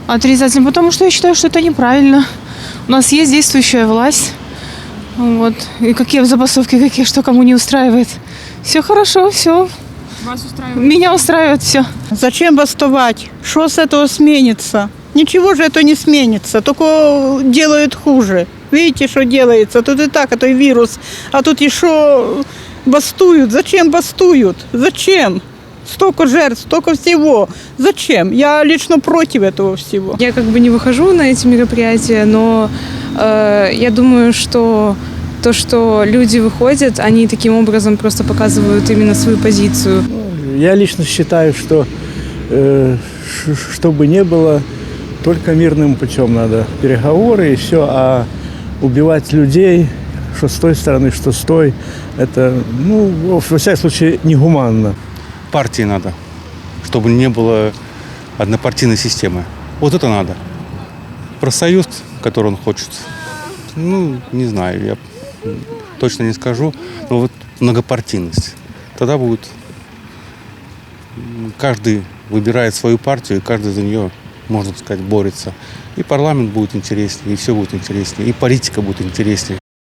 Отрицательно, потому что я считаю, что это неправильно. У нас есть действующая власть. Вот. И какие забастовки, какие, что кому не устраивает. Все хорошо, все. Вас устраивает? Меня устраивает все. Зачем бастовать? Что с этого сменится? Ничего же это не сменится, только делают хуже. Видите, что делается? Тут и так, а то и вирус. А тут еще бастуют. Зачем бастуют? Зачем? Столько жертв, столько всего. Зачем? Я лично против этого всего. Я как бы не выхожу на эти мероприятия, но я думаю, что то, что люди выходят, они таким образом просто показывают именно свою позицию. Я лично считаю, что чтобы не было, только мирным путем надо переговоры и все, а убивать людей, что с той стороны, что с той, это, во всяком случае, негуманно. Партии надо, чтобы не было однопартийной системы. Вот это надо. Профсоюз, который он хочет, не знаю, я точно не скажу, но вот многопартийность. Тогда будет, каждый выбирает свою партию, и каждый за нее, можно сказать, борется. И парламент будет интереснее, и все будет интереснее, и политика будет интереснее.